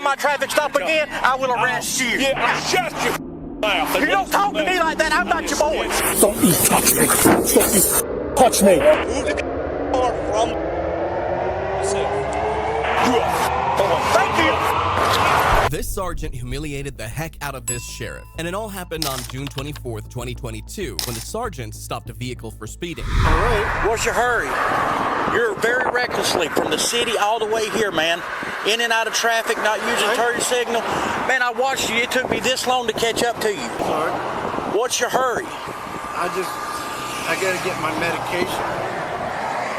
my traffic stop again, I will arrest you. Yeah, shut your mouth. You don't talk to me like that. I'm not your boy. Don't you touch me. Don't you touch me. Move the car from Thank you. This sergeant humiliated the heck out of this sheriff, and it all happened on June 24th, 2022, when the sergeant stopped a vehicle for speeding. All right, what's your hurry? You're very recklessly from the city all the way here, man. In and out of traffic, not using turn signal. Man, I watched you. It took me this long to catch up to you. Sorry. What's your hurry? I gotta get my medication.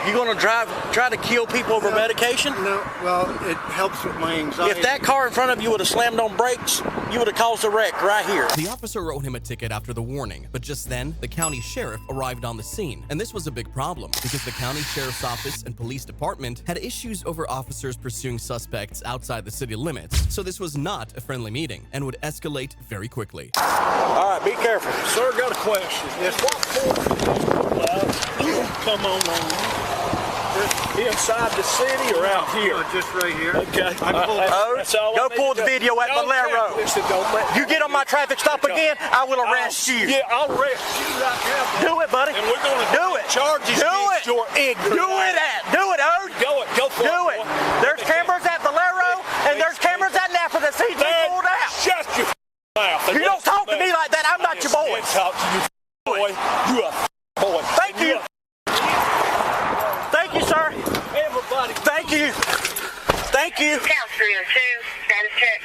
You gonna try to kill people over medication? No, well, it helps with my anxiety. If that car in front of you would have slammed on brakes, you would have caused a wreck right here. The officer wrote him a ticket after the warning, but just then, the county sheriff arrived on the scene. And this was a big problem, because the county sheriff's office and police department had issues over officers pursuing suspects outside the city limits. So this was not a friendly meeting, and would escalate very quickly. All right, be careful. Sir, got a question. Yes. What come on. Inside the city or out here? Just right here. Okay. Go pull the video at Valero. Listen, You get on my traffic stop again, I will arrest you. Yeah, I'll arrest you right now. Do it, buddy. And we're going to do it. Charges do against it. your ignorance. Do it, Ode. Go for it. Do it. There's cameras at Valero, and there's cameras at Napa that see you pulled out. Shut your mouth. You don't talk to me like that. I'm not your boy. Talk to you, boy. You a boy. Thank you. Thank you, sir. Everybody. Thank you. Thank you. Count 302, status check.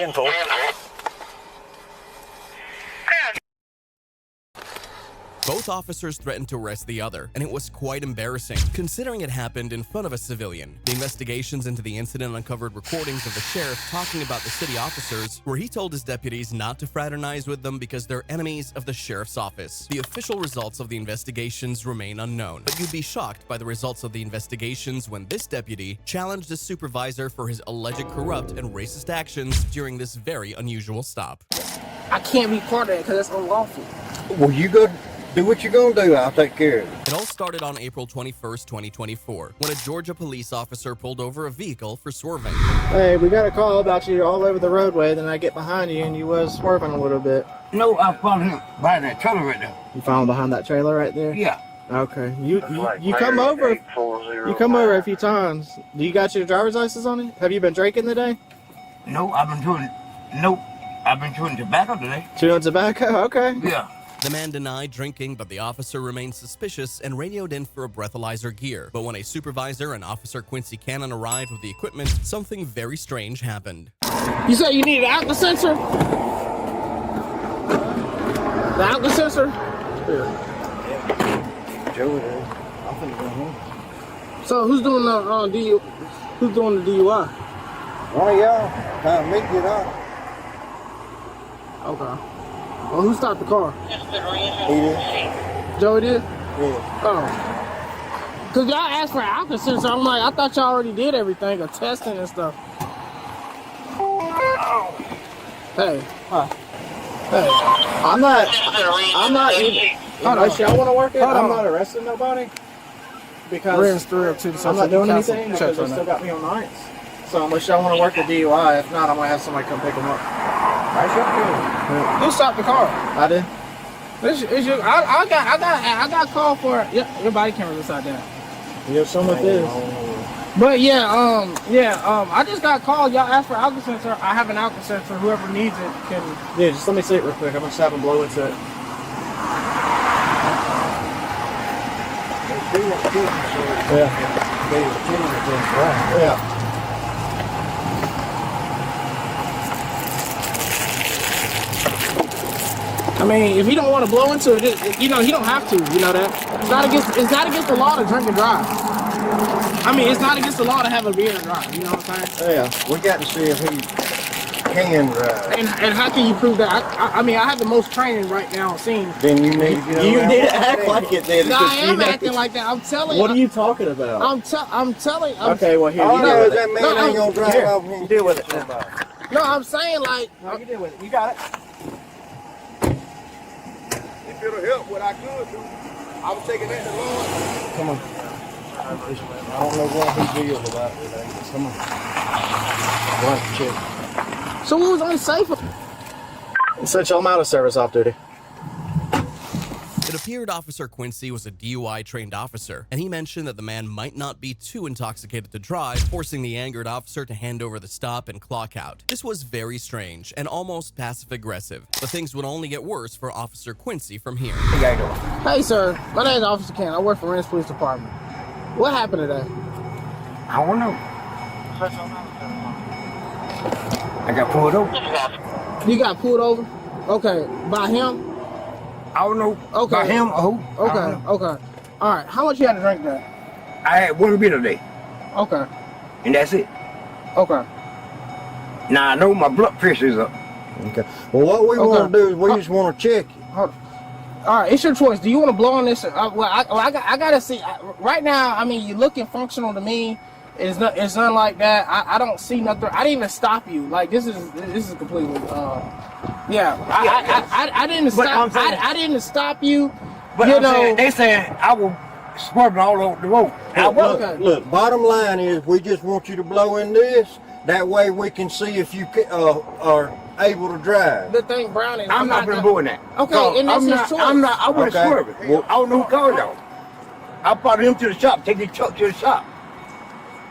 Info. Crown. Both officers threatened to arrest the other, and it was quite embarrassing, considering it happened in front of a civilian. The investigations into the incident uncovered recordings of the sheriff talking about the city officers, where he told his deputies not to fraternize with them because they're enemies of the sheriff's office. The official results of the investigations remain unknown, but you'd be shocked by the results of the investigations when this deputy challenged his supervisor for his alleged corrupt and racist actions during this very unusual stop. I can't be part of it because it's unlawful. Well, you go do what you're gonna do. I'll take care of it. It all started on April 21st, 2024, when a Georgia police officer pulled over a vehicle for swerving. Hey, we got a call about you all over the roadway, then I get behind you and you was swerving a little bit. No, I followed him by that trailer right there. You found behind that trailer right there? Yeah. Okay. You come over. You come over a few times. Do you got your driver's license on you? Have you been drinking today? No, I've been chewing tobacco today. Chewing tobacco? Okay. Yeah. The man denied drinking, but the officer remained suspicious and radioed in for a breathalyzer gear. But when a supervisor and Officer Quincy Cannon arrived with the equipment, something very strange happened. You said you needed an alcohol sensor? The alcohol sensor? Here. Joe, I'm finna go home. So who's doing the Who's doing the DUI? One of y'all trying to make it up. Okay. Well, who stopped the car? He did. Joey did? Yeah. Oh. Because y'all asked for an alcohol sensor. I'm like, I thought y'all already did everything, or testing and stuff. Hey. Hey. I'm not even. Unless y'all want to work it, I'm not arresting nobody. Because I'm not doing anything because they still got me on nights. So unless y'all want to work the DUI, if not, I'm going to have somebody come pick them up. Who stopped the car? I did. I got called for it. Yeah, your body camera's upside down. Yeah, some of this. But I just got called. Y'all asked for alcohol sensor. I have an alcohol sensor. Whoever needs it can. Yeah, just let me see it real quick. I'm just having blow into it. Yeah. I mean, if you don't want to blow into it, you don't have to. You know that it's not against the law to drink and drive. I mean, it's not against the law to have a beer and drive. You know what I'm saying? Yeah, we got to see if he can drive. And how can you prove that? I mean, I have the most training right now on scene. Then you need to get You around. did act like it, then. No, I am acting like that. I'm telling you. What are you talking about? I'm telling. Okay, well here. All You I know know is that man ain't gonna drive off and deal with it. No, I'm saying like. No, you deal with it. You got it. If it'll help what I could do, I was taking that to Lord. Come on. I don't know what he deals about today. Come on. We'll have to check. So what was unsafe? Essentially, I'm out of service off duty. It appeared Officer Quincy was a DUI trained officer, and he mentioned that the man might not be too intoxicated to drive, forcing the angered officer to hand over the stop and clock out. This was very strange and almost passive-aggressive, but things would only get worse for Officer Quincy from here. Hey, sir. My name is Officer Ken. I work for Rennes Police Department. What happened today? I don't know. I got pulled over. You got pulled over? Okay. By him? I don't know. Okay. By him or who? Okay. Okay. All right. How much you had to drink today? I had one beer today, Okay. and that's it. Okay. Now I know my blood pressure is up. Okay. Well, what we want to do is we just want to check you. Hold on. All right, it's your choice. Do you want to blow on this? I gotta see. Right now, I mean, you're looking functional to me. It's nothing like that. I don't see nothing. I didn't even stop you. Like this is completely. I didn't stop. I didn't stop you. But you I'm know, saying, they saying I was swerving all over the road. I was. Look, bottom line is we just want you to blow in this. That way we can see if you are able to drive. the thing, Brown, is I'm not been doing that. Okay, and that's I'm his not, choice. I wasn't Okay. swerving. Well- I don't know who called y'all. I brought him to the shop, take the truck to the shop.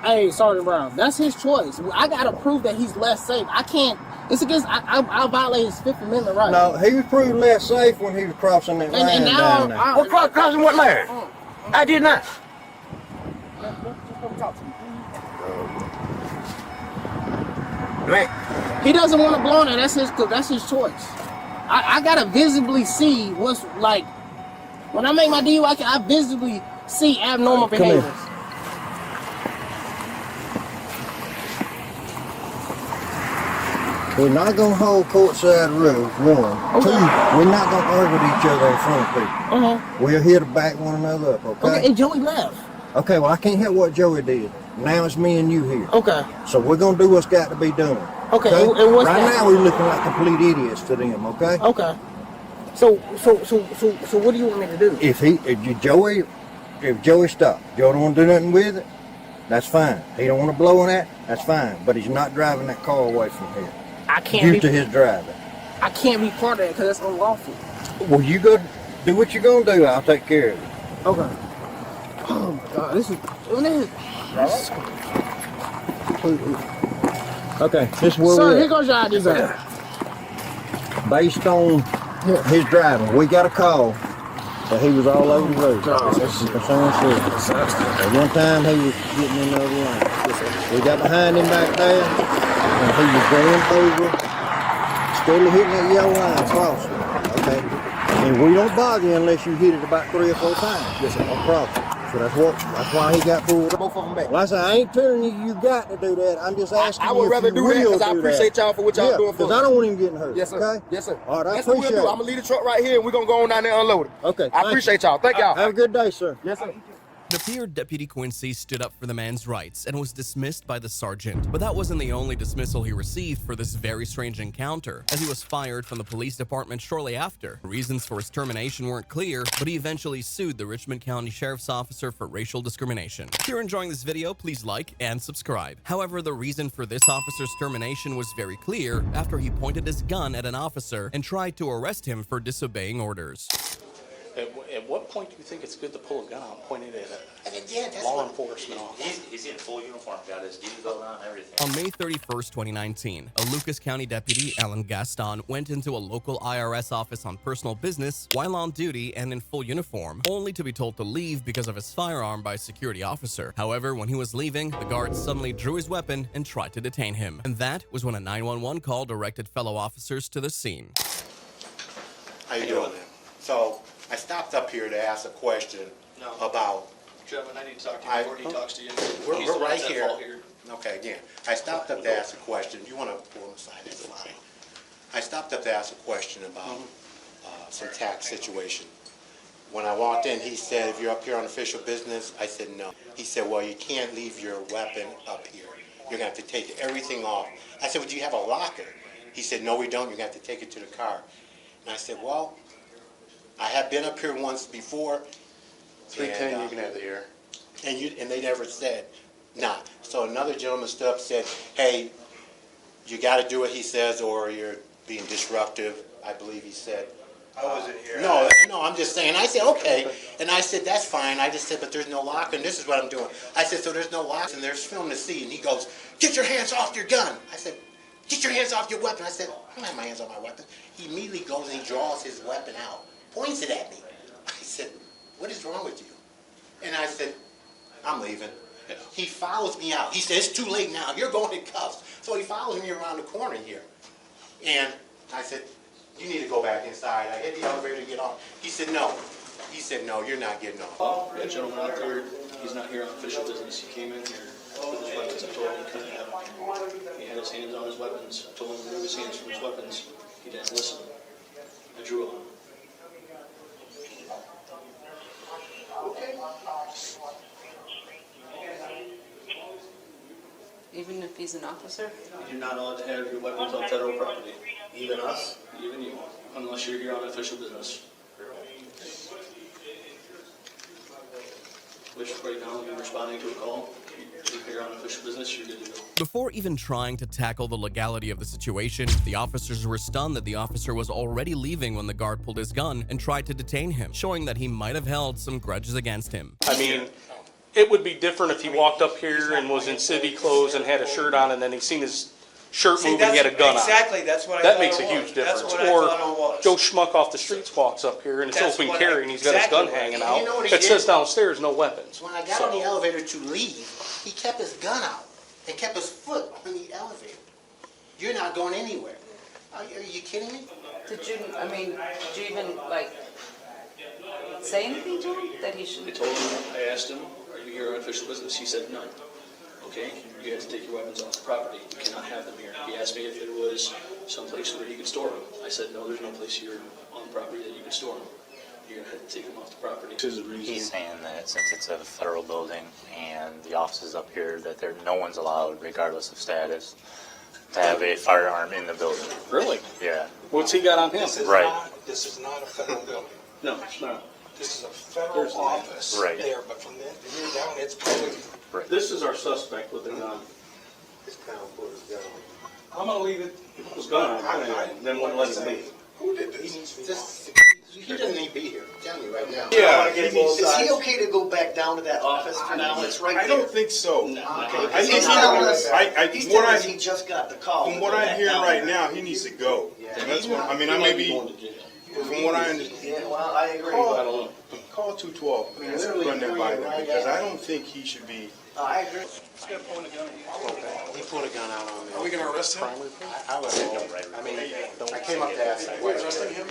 Hey, Sergeant Brown, that's his choice. I gotta prove that he's less safe. I can't. It's against. I violate his Fifth Amendment right. No, he was proved less safe when he was crossing that line and now down there. What crossing what line? I did not. Man, He doesn't want to blow on it. That's his choice. I gotta visibly see what's like. When I make my DUI, I visibly see abnormal Come here. behaviors. We're not going to hold courtside rules, one. Two, we're not going to argue with each other in front of people. We're here to back one another up, Okay, and Joey left. Okay, well, I can't help what Joey did. Now it's me and you here. Okay. So we're going to do what's got to be done. Okay, and what's right that? now we're looking like complete idiots to them, okay? Okay. So what do you want me to do? If Joey stopped, Joe don't want to do nothing with it, that's fine. He don't want to blow on that, that's fine. But he's not driving that car away from here. I can't Due be. to his driving. I can't be part of that because that's unlawful. Well, you go do what you're going to do. I'll take care of it. Okay. Oh my God, this is. Okay, this is where Sir, we're here at. goes your ID back. Based on his driving, we got a call that he was all over the road. That's some concern service. At one time, he was getting in the other lane. We got behind him back there, and he was going over, steadily hitting that yellow line crossing. Okay, and we don't bother you unless you hit it about 3 or 4 times across it. So that's why he got pulled. Both of them back. Well, I said, I ain't telling you got to do that. I'm just asking I you would if rather you do that will because I do appreciate that. y'all for what y'all doing for because me. I don't want him getting hurt. Yes, sir. Okay? Yes, sir. All right, I That's what we'll appreciate do. it. I'm going to leave the truck right here and we're going to go on down there and unload it. Okay. I thank appreciate you. y'all. Thank y'all. Have a good day, sir. Yes, sir. It appeared Deputy Quincy stood up for the man's rights and was dismissed by the sergeant. But that wasn't the only dismissal he received for this very strange encounter, as he was fired from the police department shortly after. The reasons for his termination weren't clear, but he eventually sued the Richmond County Sheriff's Officer for racial discrimination. If you're enjoying this video, please like and subscribe. However, the reason for this officer's termination was very clear after he pointed his gun at an officer and tried to arrest him for disobeying orders. At what point do you think it's good to pull a gun out and point it at a law enforcement officer? He's in full uniform, got his diesel on, everything. On May 31st, 2019, a Lucas County deputy, Alan Gaston, went into a local IRS office on personal business while on duty and in full uniform, only to be told to leave because of his firearm by a security officer. However, when he was leaving, the guard suddenly drew his weapon and tried to detain him. And that was when a 911 call directed fellow officers to the scene. How you doing, man? So I stopped up here to ask a question about. Gentlemen, I need to talk to you before he talks to you. We're right here. Okay, again, I stopped up to ask a question. You want to pull him aside? That's fine. I stopped up to ask a question about some tax situation. When I walked in, he said, "If you're up here on official business," I said, "No." He said, "Well, you can't leave your weapon up here. You're gonna have to take everything off." I said, "Well, do you have a locker?" He said, "No, we don't. You're gonna have to take it to the car." And I said, "Well, I have been up here once before." 310, you can have the air. And they never said, nah. So another gentleman stood up and said, hey, you got to do what he says or you're being disruptive, I believe he said. I wasn't here. No, I'm just saying. I said, okay. And I said, that's fine. I just said, but there's no lock, and this is what I'm doing. I said, so there's no locks, and there's film to see. And he goes, get your hands off your gun. I said, get your hands off your weapon. I said, I don't have my hands on my weapon. He immediately goes and he draws his weapon out, points it at me. I said, what is wrong with you? And I said, I'm leaving. He follows me out. He said, it's too late now. You're going in cuffs. So he follows me around the corner here. And I said, you need to go back inside. I hit the elevator to get off. He said, no. He said, no, you're not getting off. That gentleman out there, he's not here on official business. He came in here with his weapons. I told him he couldn't have them. He had his hands on his weapons. I told him to remove his hands from his weapons. He didn't listen. I drew on him. Even if he's an officer? You're not allowed to have your weapons on federal property. Even us? Even you, unless you're here on official business. Which right now you're responding to a call. If you're here on official business, you're good to go. Before even trying to tackle the legality of the situation, the officers were stunned that the officer was already leaving when the guard pulled his gun and tried to detain him, showing that he might have held some grudges against him. I mean, it would be different if he walked up here and was in city clothes and had a shirt on, and then he seen his shirt move and he had a gun exactly, on. that's what I That thought makes it a was. huge difference. That's what I thought it Or was. Joe Schmuck off the streets walks up here and it's That's open what carry I- and he's got his gun exactly. hanging You out. know what he It says did? downstairs, no weapons. When I got on the elevator to leave, he kept his gun out and kept his foot on the elevator. You're not going anywhere. Are you kidding me? Did you even, like, say anything to him that he I should? told him, I asked him, are you here on official business? He said no. Okay, you have to take your weapons off the property. You cannot have them here. He asked me if there was someplace where he could store them. I said, no, there's no place here on the property that you can store them. You're going to have to take them off the property. He's saying that since it's a federal building and the offices up here, that no one's allowed, regardless of status, to have a firearm in the building. Really? Yeah. What's he got on him? Right. This is not a federal building. No, it's not. This is a federal office Right. there, but from there down, it's public. Right. This is our suspect with the gun. This town put his gun on. I'm gonna leave it. His gun on, then wouldn't let him leave. Who did this? He doesn't need to be here. I'm telling you right now. Yeah. Is he okay to go back down to that office for now? It's right there. I don't think so. Okay. I think He's telling us, he's he's telling us he just got the call. From what I'm hearing right now, he needs to go. And that's what, I mean, I may be, from what I understand, Yeah, well, I agree. call 212 and run that by them, because I don't think he should be. I agree. He pulled a gun out on me. Are we going to arrest him? I was, I mean, I came up to ask a question. arresting him?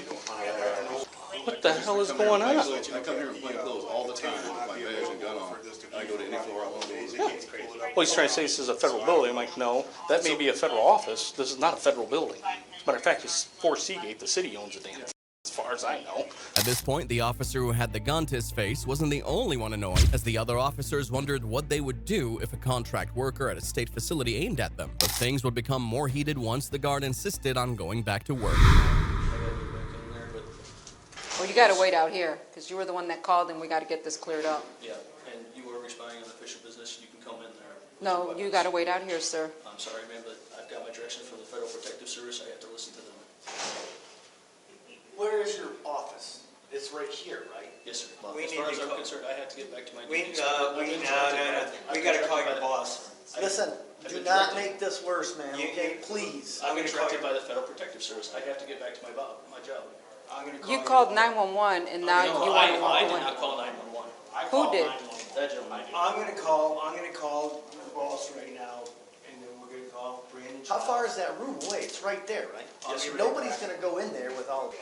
What the hell is going on? I come here in plain clothes all the time with my badge and gun on. I go to any floor I want to go to. Well, he's trying to say this is a federal building. I'm like, no, that may be a federal office. This is not a federal building. As a matter of fact, it's for Seagate. The city owns the damn thing, as far as I know. At this point, the officer who had the gun to his face wasn't the only one annoyed, as the other officers wondered what they would do if a contract worker at a state facility aimed at them. But things would become more heated once the guard insisted on going back to work. Well, you gotta wait out here, because you were the one that called and we gotta get this cleared up. Yeah, and you were responding on official business, you can come in there. No, you gotta wait out here, sir. I'm sorry, ma'am, but I've got my directions from the Federal Protective Service, I have to listen to them. Where is your office? It's right here, right? Yes, sir. We As need far to as I'm call- concerned, I have to get back to my We duties. gotta call your boss. Listen, do not make this worse, man, okay? Please. I've been directed by the Federal Protective Service, I have to get back to my job. I'm gonna call You called 911 and now you No, want I to did do not call 911. Who did? That gentleman. I'm gonna call your boss right now, and then we're gonna call Brandon. How far is that room away? It's right there, right? Yes, sir. Nobody's gonna go in there with all of you.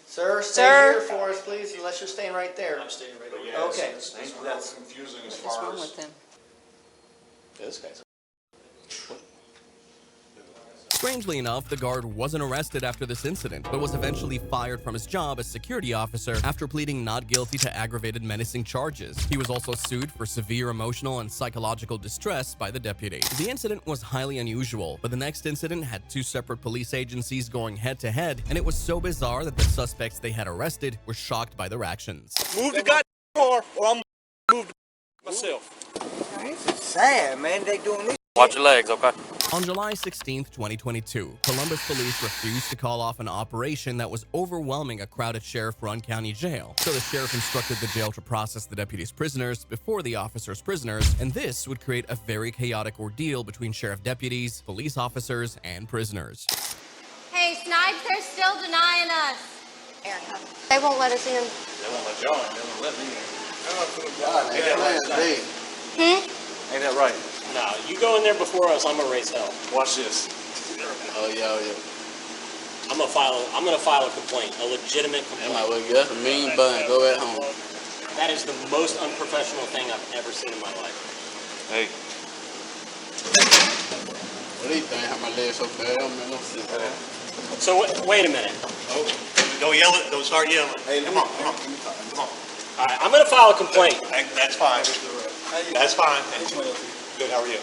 Sir, stay Sir? here for us, please, unless you're staying right there. I'm staying right over here. Okay. That's confusing as What's far wrong as. with him? Yeah, this guy's. Strangely enough, the guard wasn't arrested after this incident, but was eventually fired from his job as security officer after pleading not guilty to aggravated menacing charges. He was also sued for severe emotional and psychological distress by the deputy. The incident was highly unusual, but the next incident had two separate police agencies going head-to-head, and it was so bizarre that the suspects they had arrested were shocked by their actions. Move the goddamn car, or I'm move the Myself. Sad, man. They doing this. Watch your legs, okay? On July 16th, 2022, Columbus police refused to call off an operation that was overwhelming a crowded sheriff-run county jail. So the sheriff instructed the jail to process the deputies' prisoners before the officers' prisoners, and this would create a very chaotic ordeal between sheriff deputies, police officers, and prisoners. Hey, Snipes, they're still denying us. They won't let us in. They won't let y'all in. They won't let me in. Hmm? Ain't that right? Nah, you go in there before us, I'm gonna raise hell. Watch this. Oh yeah, I'm gonna file a complaint, a legitimate complaint. That might look good. A mean bun, go at home. That is the most unprofessional thing I've ever seen in my life. Hey. What do you think? How my legs so bad? I don't see that. So wait a minute. Oh, don't yell it. Don't start yelling. Hey, come on. All right, I'm gonna file a complaint. That's fine. That's fine. Good, how are you?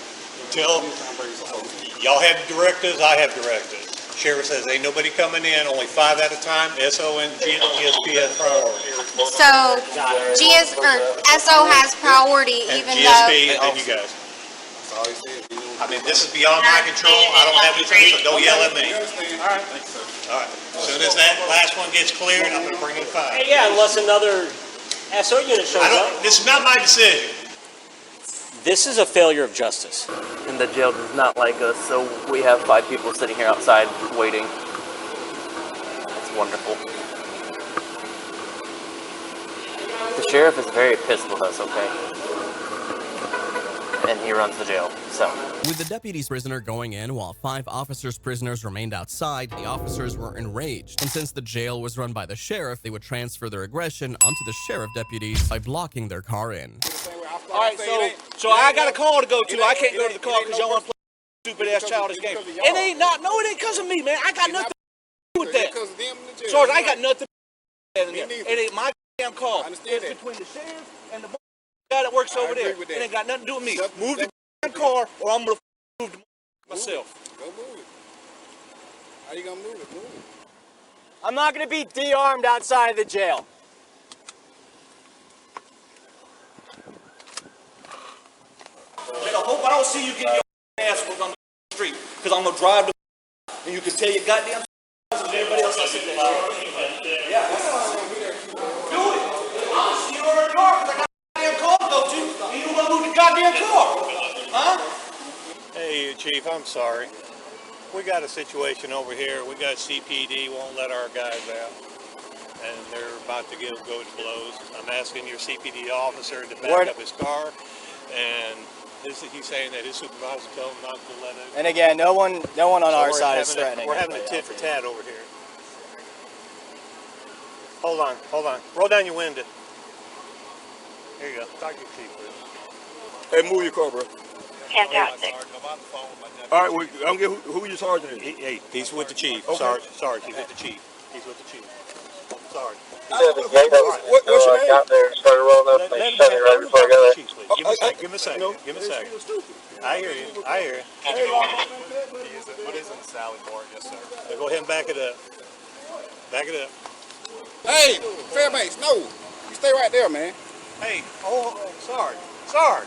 Y'all have directives, I have directives. Sheriff says ain't nobody coming in, only 5 at a time, SO and GSP has priority. So, SO has priority, And even GSP though... and then you guys. I mean, this is beyond my control, I don't have anything, so don't yell at me. All right. All right, as soon as that last one gets cleared, I'm gonna bring in 5. Hey, yeah, unless another SO unit shows up. This is not my decision. This is a failure of justice. And the jail does not like us, so we have 5 people sitting here outside waiting. It's wonderful. The sheriff is very pissed with us, okay? And he runs the jail, so. With the deputies' prisoner going in while 5 officers' prisoners remained outside, the officers were enraged. And since the jail was run by the sheriff, they would transfer their aggression onto the sheriff deputies by blocking their car in. All right, so I got a call to go to. I can't go to the car because y'all want to play stupid ass childish game. It ain't not. No, it ain't because of me, man. I got nothing to do with that. Sarge, I got nothing to do with that. It ain't my damn car. It's between the sheriff and the guy that works over there. It ain't got nothing to do with me. Move the damn car, or I'm gonna move myself. Go move it. How you gonna move it? Move it. I'm not gonna be de-armed outside of the jail. I hope I don't see you getting your ass whooped on the street, because I'm gonna drive the and you can tell your goddamn and everybody else I sit there. Yeah, that's all I'm gonna do it. I'll see you over the car because I got a goddamn car to go to, and you don't wanna move the goddamn car. Huh? Hey, Chief, I'm sorry. We got a situation over here. We got CPD won't let our guys out, and they're about to go to blows. I'm asking your CPD officer to back up his car, and he's saying that his supervisor told him not to let it. And again, no one on our side is threatening. We're having a tit for tat over here. Hold on. Roll down your window. Here you go. Talk to your chief, please. Hey, move your car, bro. Fantastic. All right, I'm gonna get who your sergeant is. Hey, he's with the chief. Okay. Sarge, he's with the chief. He's with the chief. Sarge. What's your name? Got there and started rolling up. They shut me right before I got there. Give me a second. Give me a second. I hear you. What is in Sally Moore? Yes, sir. Now go ahead and back it up. Back it up. Hey, Fairbanks, no. You stay right there, man. Hey, Sarge.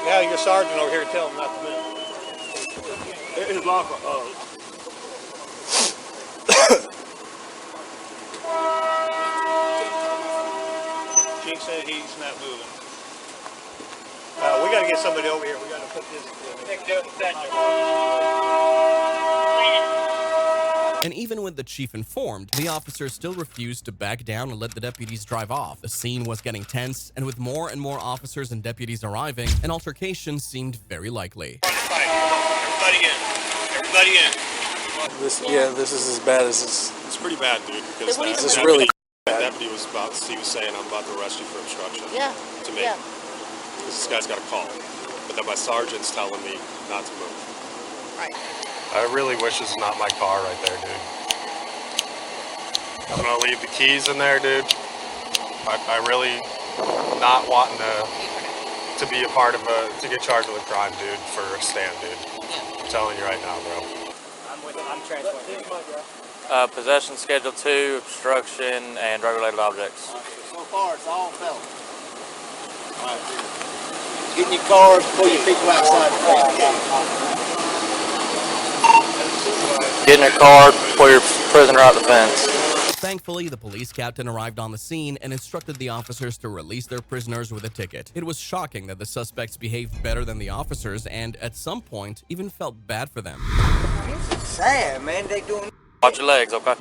Now your sergeant over here tell him not to move. His locker. Chief said he's not moving. We got to get somebody over here. We got to put this. And even with the chief informed, the officers still refused to back down and let the deputies drive off. The scene was getting tense, and with more and more officers and deputies arriving, an altercation seemed very likely. Everybody in. This is as bad as it's. It's pretty bad, dude. Because This is really the deputy was saying, I'm about to arrest you for obstruction. Yeah. To me. Yeah. This guy's got a call. But then my sergeant's telling me not to move. Right. I really wish this is not my car right there, dude. I'm gonna leave the keys in there, dude. I really not wanting to be a part of to get charged with a crime, dude, for a stand, dude. I'm telling you right now, bro. I'm transporting. Possession Schedule 2, obstruction, and drug-related objects. So far, it's all felt. Get in your car, pull your people outside. Get in your car, pull your prisoner out the fence. Thankfully, the police captain arrived on the scene and instructed the officers to release their prisoners with a ticket. It was shocking that the suspects behaved better than the officers and, at some point, even felt bad for them. Sad, man. They doing. Watch your legs, okay?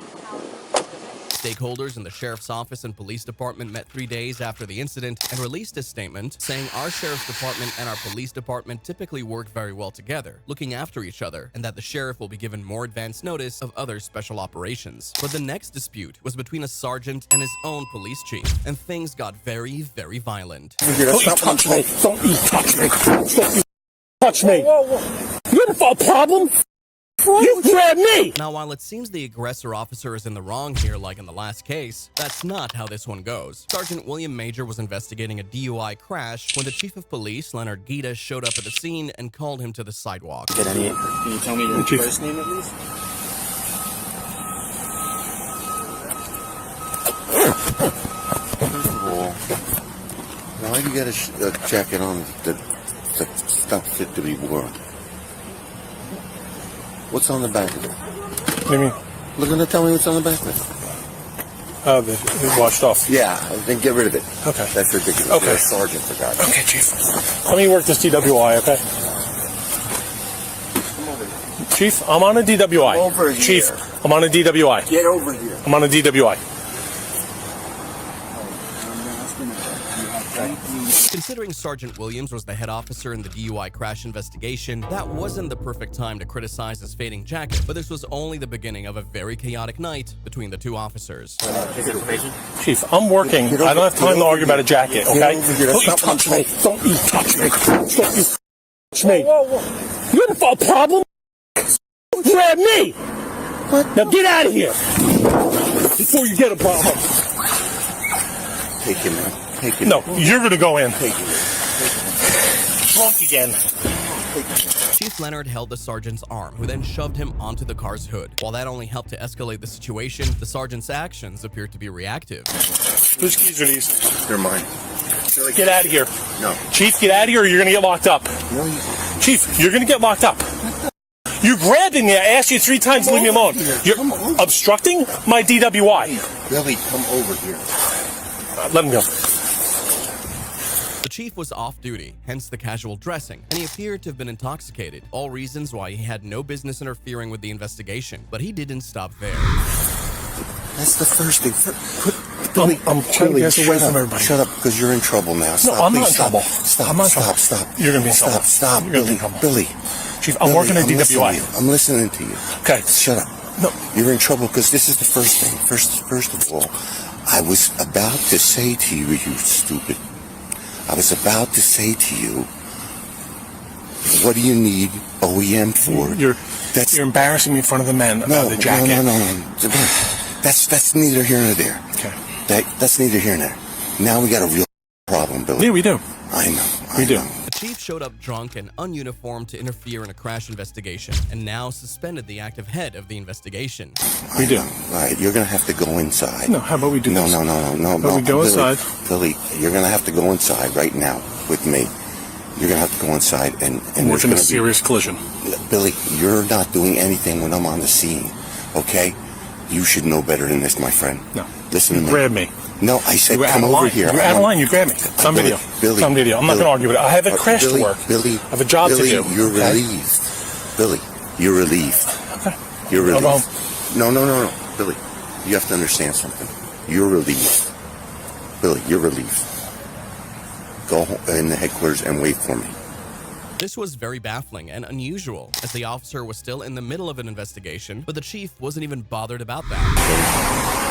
Stakeholders in the sheriff's office and police department met 3 days after the incident and released a statement saying our sheriff's department and our police department typically work very well together, looking after each other, and that the sheriff will be given more advance notice of other special operations. But the next dispute was between a sergeant and his own police chief, and things got very, very violent. Don't you touch me. Don't you touch me. Don't you touch me. You have a problem? You grabbed me! Now, while it seems the aggressor officer is in the wrong here like in the last case, that's not how this one goes. Sergeant William Major was investigating a DUI crash when the chief of police, Leonard Gita, showed up at the scene and called him to the sidewalk. Can you tell me your first name at least? First of all, why do you get a jacket on that's not fit to be worn? What's on the back of it? What do you mean? Look at tell me what's on the back of it. Oh, it's washed off. Yeah, then get rid of it. Okay. That's ridiculous. Okay. You're a sergeant, for God's sake. Okay, Chief. Let me work this DWI, okay? Chief, I'm on a DWI. Come over here. Chief, I'm on a DWI. Get over here. I'm on a DWI. Considering Sergeant Williams was the head officer in the DUI crash investigation, that wasn't the perfect time to criticize his fading jacket, but this was only the beginning of a very chaotic night between the two officers. Chief, I'm working. I don't have time to argue about a jacket, okay? Don't you touch me. Don't you touch me. Don't you touch me. You have a problem? You grabbed me. Now get out of here before you get a problem. Take him out. No, you're going to go in. Take him. Drunk again. Chief Leonard held the sergeant's arm, who then shoved him onto the car's hood. While that only helped to escalate the situation, the sergeant's actions appeared to be reactive. Whose keys are these? They're mine. Get out of here. No. Chief, get out of here or you're going to get locked up. No, Chief, you're going to get locked up. You grabbed me. I asked you 3 times to leave me alone. You're obstructing my DWI. Billy, come over here. Let him go. The chief was off duty, hence the casual dressing, and he appeared to have been intoxicated, all reasons why he had no business interfering with the investigation. But he didn't stop there. That's the first thing. Billy, I'm trying to get away from everybody. Shut up, because you're in trouble now. Stop, no, I'm not in stop. trouble. Stop, I'm not stop, stop. You're going to be in trouble. Stop, You're Billy, Billy. Chief, I'm working at DWI. I'm listening to you. Okay. Shut up. No. You're in trouble, because this is the first thing. First of all, I was about to say to you, you stupid. I was about to say to you, what do you need OEM for? You're embarrassing me in front of the men about the jacket. No. That's neither here nor there. Okay. That's neither here nor there. Now we got a real problem, Billy. Yeah, we do. I know. We do. The chief showed up drunk and ununiformed to interfere in a crash investigation, and now suspended the active head of the investigation. We do. All right, you're going to have to go inside. No, how about we do No. this? We go Billy, inside. Billy, you're going to have to go inside right now with me. You're going to have to go inside and we're in a serious collision. Billy, you're not doing anything when I'm on the scene, okay? You should know better than this, my friend. No. Listen to me. Grab me. No, I said You were come out of over line. here. You were out of line. You grabbed me. It's on video. Billy, it's on video. I'm not going to argue with it. I have a crash to work. Billy, I have a job to do. You're okay? relieved. Billy, you're relieved. Okay. You're relieved. I'll go home. No. Billy, you have to understand something. You're relieved. Billy, you're relieved. Go in the headquarters and wait for me. This was very baffling and unusual, as the officer was still in the middle of an investigation, but the chief wasn't even bothered about that.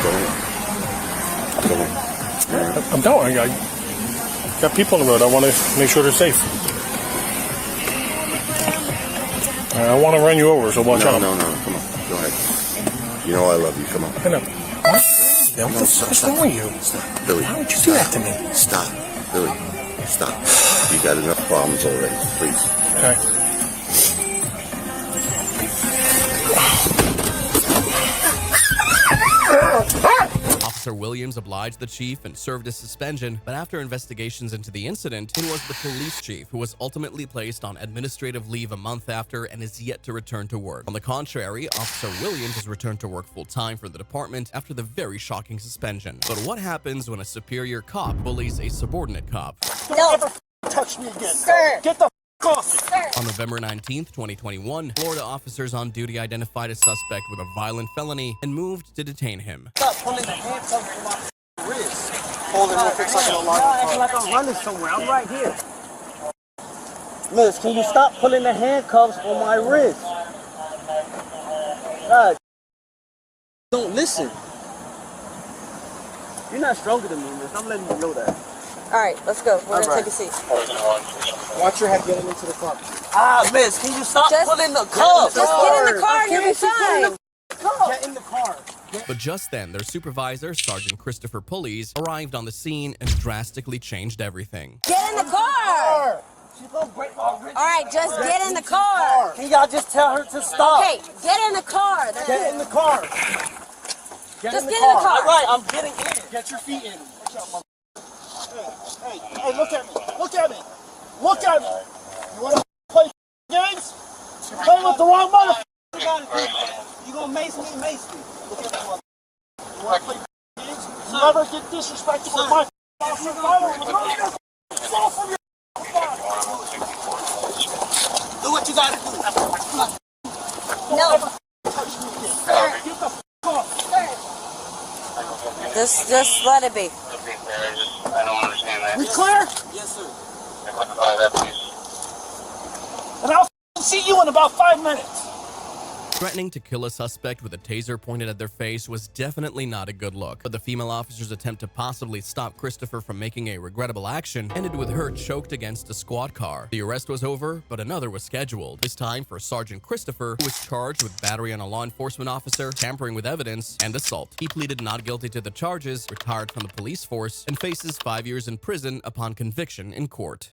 Go in. I'm going. I got people on the road. I want to make sure they're safe. I want to run you over, so watch out. No. Come on. Go ahead. You know I love you. Come on. I know. What? What's wrong with you? Stop. Billy. Why would you do that to me? Stop. Billy. Stop. You got enough problems already. Please. Okay. Officer Officer Williams obliged the chief and served a suspension, but after investigations into the incident, it was the police chief who was ultimately placed on administrative leave a month after and is yet to return to work. On the contrary, Officer Williams has returned to work full-time for the department after the very shocking suspension. But what happens when a superior cop bullies a subordinate cop? Don't ever touch me again. Sir. Get the off. Sir. On November 19th, 2021, Florida officers on duty identified a suspect with a violent felony and moved to detain him. Stop pulling the handcuffs from my wrist. Hold it real quick so I can unlock the car. Like I'm running somewhere. I'm right here. Miss, can you stop pulling the handcuffs on my wrist? God, don't listen. You're not stronger than me, miss. I'm letting you know that. All right, let's go. We're gonna take a seat. Watch your head getting into the car. Ah, miss, can you stop pulling the cuffs? Just get in the car and you'll be fine. Get in the car. But just then, their supervisor, Sergeant Christopher Pulleys, arrived on the scene and drastically changed everything. Get in the car. She's gonna break my wrist. All right, just get in the car. Can y'all just tell her to stop? Okay, get in the car. That's Get it. in the car. Just get in the car. All right, I'm getting in. Get your feet in. Hey, look at me. Look at me. Look at me. You want to play games? You're playing with the wrong motherfucker. You gonna mace me? Mace me. Look at me, motherfucker. You want to play games? You never get disrespectful with my officer. Fall from your do what you gotta do. No. Get the off. Just let it be. I don't understand that. We clear? Yes, sir. And I'll see you in about 5 minutes. Threatening to kill a suspect with a taser pointed at their face was definitely not a good look, but the female officer's attempt to possibly stop Christopher from making a regrettable action ended with her choked against a squad car. The arrest was over, but another was scheduled, this time for Sergeant Christopher, who was charged with battery on a law enforcement officer, tampering with evidence, and assault. He pleaded not guilty to the charges, retired from the police force, and faces 5 years in prison upon conviction in court.